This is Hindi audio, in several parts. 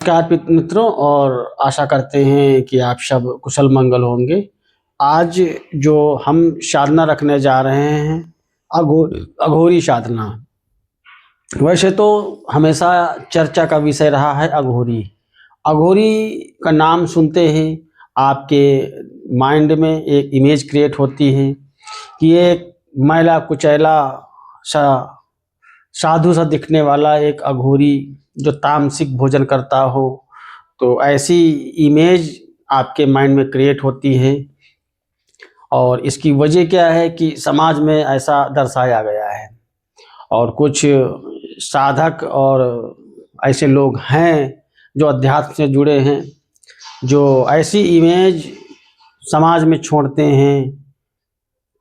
नमस्कार मित्रों, और आशा करते हैं कि आप सब कुशल मंगल होंगे। आज जो हम साधना रखने जा रहे हैं, अघोरी साधना। वैसे तो हमेशा चर्चा का विषय रहा है अघोरी। अघोरी का नाम सुनते ही आपके माइंड में एक इमेज क्रिएट होती है कि एक मैला कुचैला सा साधु सा दिखने वाला एक अघोरी जो तामसिक भोजन करता हो, तो ऐसी इमेज आपके माइंड में क्रिएट होती है। और इसकी वजह क्या है कि समाज में ऐसा दर्शाया गया है, और कुछ साधक और ऐसे लोग हैं जो अध्यात्म से जुड़े हैं, जो ऐसी इमेज समाज में छोड़ते हैं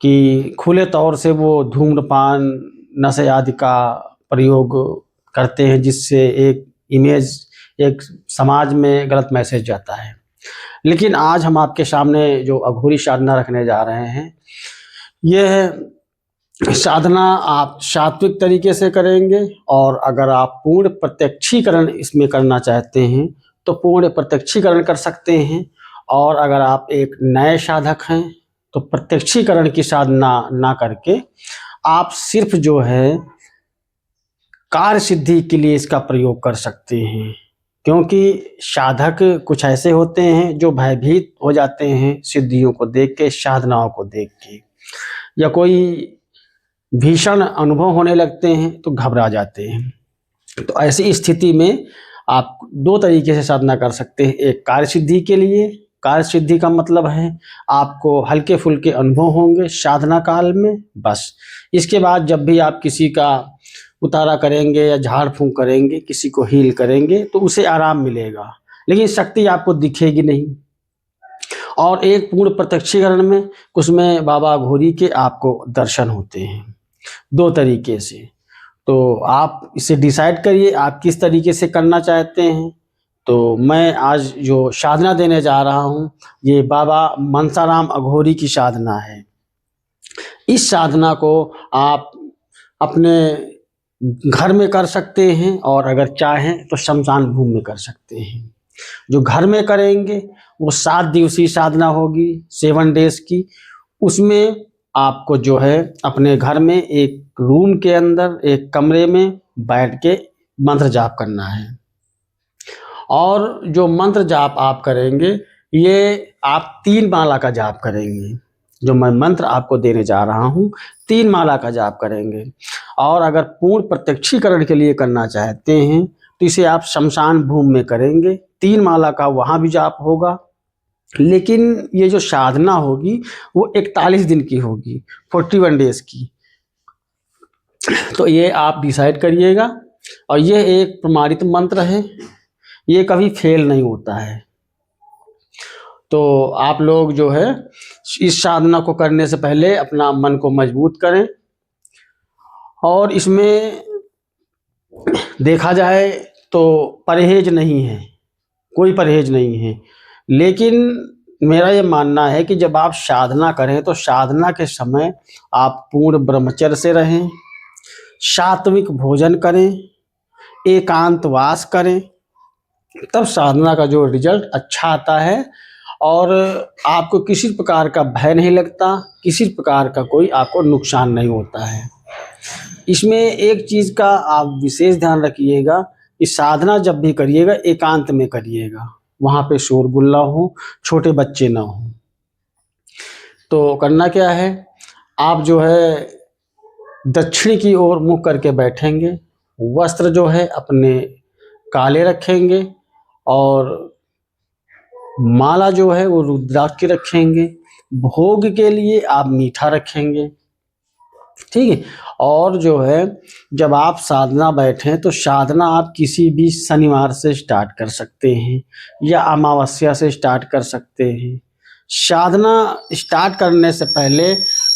कि खुले तौर से वो धूम्रपान, नशे आदि का प्रयोग करते हैं, जिससे एक इमेज, एक समाज में गलत मैसेज जाता है। लेकिन आज हम आपके सामने जो अघोरी साधना रखने जा रहे हैं, यह साधना आप सात्विक तरीके से करेंगे, और अगर आप पूर्ण प्रत्यक्षीकरण इसमें करना चाहते हैं तो पूर्ण प्रत्यक्षीकरण कर सकते हैं। और अगर आप एक नए साधक हैं तो प्रत्यक्षीकरण की साधना ना करके आप सिर्फ जो है कार्य सिद्धि के लिए इसका प्रयोग कर सकते हैं। क्योंकि साधक कुछ ऐसे होते हैं जो भयभीत हो जाते हैं सिद्धियों को देख के, साधनाओं को देख के, या कोई भीषण अनुभव होने लगते हैं तो घबरा जाते हैं। तो ऐसी स्थिति में आप दो तरीके से साधना कर सकते हैं। एक कार्य सिद्धि के लिए, कार्य सिद्धि का मतलब है आपको हल्के फुल्के अनुभव होंगे साधना काल में, बस। इसके बाद जब भी आप किसी का उतारा करेंगे या झाड़ फूंक करेंगे, किसी को हील करेंगे, तो उसे आराम मिलेगा, लेकिन शक्ति आपको दिखेगी नहीं। और एक पूर्ण प्रत्यक्षीकरण में, उसमें बाबा अघोरी के आपको दर्शन होते हैं दो तरीके से। तो आप इसे डिसाइड करिए आप किस तरीके से करना चाहते हैं। तो मैं आज जो साधना देने जा रहा हूँ, ये बाबा मनसाराम अघोरी की साधना है। इस साधना को आप अपने घर में कर सकते हैं, और अगर चाहें तो शमशान भूमि में कर सकते हैं। जो घर में करेंगे वो 7 दिवसीय साधना होगी, 7 डेज की। उसमें आपको जो है अपने घर में एक रूम के अंदर एक कमरे में बैठ के मंत्र जाप करना है। और जो मंत्र जाप आप करेंगे, ये आप 3 माला का जाप करेंगे। जो मैं मंत्र आपको देने जा रहा हूँ, 3 माला का जाप करेंगे। और अगर पूर्ण प्रत्यक्षीकरण के लिए करना चाहते हैं तो इसे आप शमशान भूमि में करेंगे। 3 माला का वहाँ भी जाप होगा, लेकिन ये जो साधना होगी वो 41 दिन की होगी, 41 डेज की। तो ये आप डिसाइड करिएगा। और ये एक प्रमाणित मंत्र है, ये कभी फेल नहीं होता है। तो आप लोग जो है इस साधना को करने से पहले अपना मन को मजबूत करें। और इसमें देखा जाए तो परहेज नहीं है, कोई परहेज नहीं है। लेकिन मेरा ये मानना है कि जब आप साधना करें तो साधना के समय आप पूर्ण ब्रह्मचर्य से रहें, सात्विक भोजन करें, एकांतवास करें, तब साधना का जो रिजल्ट अच्छा आता है। और आपको किसी प्रकार का भय नहीं लगता, किसी प्रकार का कोई आपको नुकसान नहीं होता है। इसमें एक चीज़ का आप विशेष ध्यान रखिएगा कि साधना जब भी करिएगा एकांत में करिएगा, वहाँ पे शोरगुल्ला हो, छोटे बच्चे ना हो। तो करना क्या है, आप जो है दक्षिण की ओर मुँह करके बैठेंगे, वस्त्र जो है अपने काले रखेंगे, और माला जो है वो रुद्राक्ष की रखेंगे। भोग के लिए आप मीठा रखेंगे, ठीक है। और जो है जब आप साधना बैठें तो साधना आप किसी भी शनिवार से स्टार्ट कर सकते हैं या अमावस्या से स्टार्ट कर सकते हैं। साधना स्टार्ट करने से पहले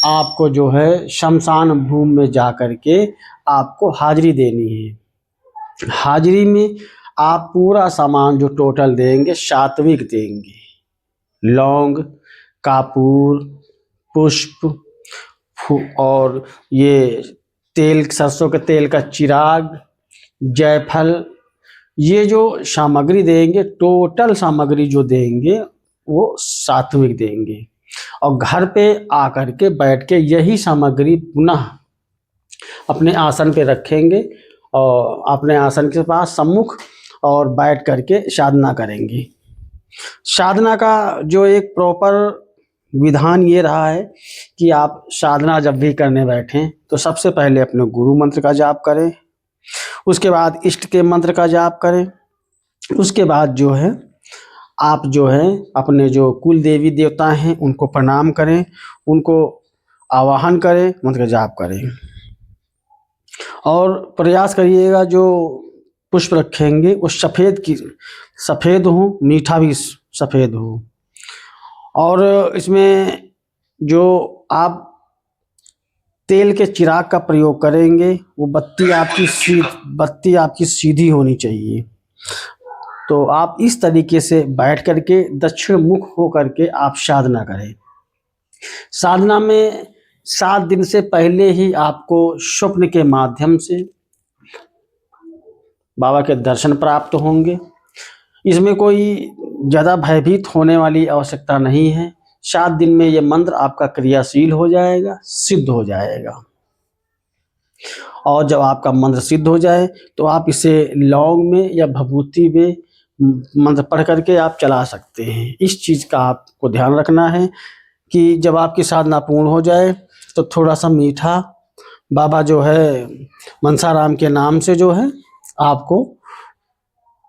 आपको जो है शमशान भूमि में जा कर के आपको हाजिरी देनी है। हाजिरी में आप पूरा सामान जो टोटल देंगे सात्विक देंगे, लौंग, कापूर, पुष्प, और ये तेल, सरसों के तेल का चिराग, जायफल, ये जो सामग्री देंगे, टोटल सामग्री जो देंगे वो सात्विक देंगे, और घर पे आकर के बैठ के यही सामग्री पुनः अपने आसन पे रखेंगे और अपने आसन के पास सम्मुख और बैठ करके साधना करेंगे। साधना का जो एक प्रॉपर विधान ये रहा है कि आप साधना जब भी करने बैठें तो सबसे पहले अपने गुरु मंत्र का जाप करें, उसके बाद इष्ट के मंत्र का जाप करें, उसके बाद जो है आप जो है अपने जो कुल देवी देवता हैं उनको प्रणाम करें, उनको आवाहन करें, मंत्र का जाप करें, और प्रयास करिएगा जो पुष्प रखेंगे वो सफ़ेद हो, मीठा भी सफ़ेद हो। और इसमें जो आप तेल के चिराग का प्रयोग करेंगे वो बत्ती आपकी सीधी होनी चाहिए। तो आप इस तरीके से बैठ करके दक्षिण मुख हो करके आप साधना करें। साधना में 7 दिन से पहले ही आपको स्वप्न के माध्यम से बाबा के दर्शन प्राप्त होंगे। इसमें कोई ज़्यादा भयभीत होने वाली आवश्यकता नहीं है। 7 दिन में ये मंत्र आपका क्रियाशील हो जाएगा, सिद्ध हो जाएगा। और जब आपका मंत्र सिद्ध हो जाए तो आप इसे लौंग में या भभूति में मंत्र पढ़ करके आप चला सकते हैं। इस चीज़ का आपको ध्यान रखना है कि जब आपकी साधना पूर्ण हो जाए तो थोड़ा सा मीठा बाबा जो है मनसाराम के नाम से जो है आपको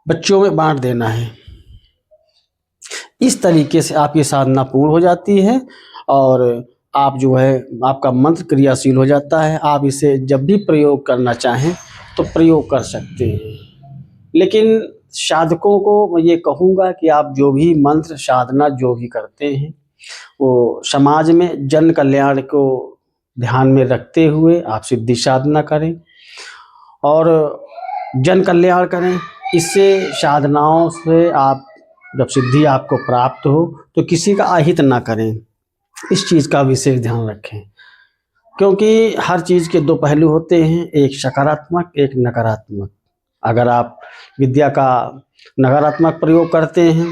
बच्चों में बांट देना है। इस तरीके से आपकी साधना पूर्ण हो जाती है और आप जो है आपका मंत्र क्रियाशील हो जाता है। आप इसे जब भी प्रयोग करना चाहें तो प्रयोग कर सकते हैं। लेकिन साधकों को मैं ये कहूँगा कि आप जो भी मंत्र साधना जो भी करते हैं वो समाज में जन कल्याण को ध्यान में रखते हुए आप सिद्धि साधना करें और जन कल्याण करें। इससे साधनाओं से आप जब सिद्धि आपको प्राप्त हो तो किसी का अहित ना करें। इस चीज़ का विशेष ध्यान रखें, क्योंकि हर चीज़ के 2 पहलू होते हैं, एक सकारात्मक एक नकारात्मक। अगर आप विद्या का नकारात्मक प्रयोग करते हैं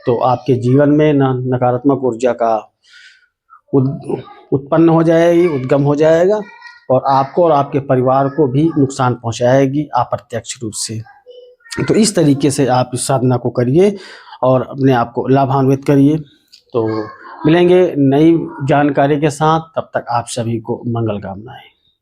तो आपके जीवन में नकारात्मक ऊर्जा का उत्पन्न हो जाएगी, उद्गम हो जाएगा और आपको और आपके परिवार को भी नुकसान पहुंचाएगी अप्रत्यक्ष रूप से। तो इस तरीके से आप इस साधना को करिए और अपने आप को लाभान्वित करिए। तो मिलेंगे नई जानकारी के साथ, तब तक आप सभी को मंगल कामनाएं।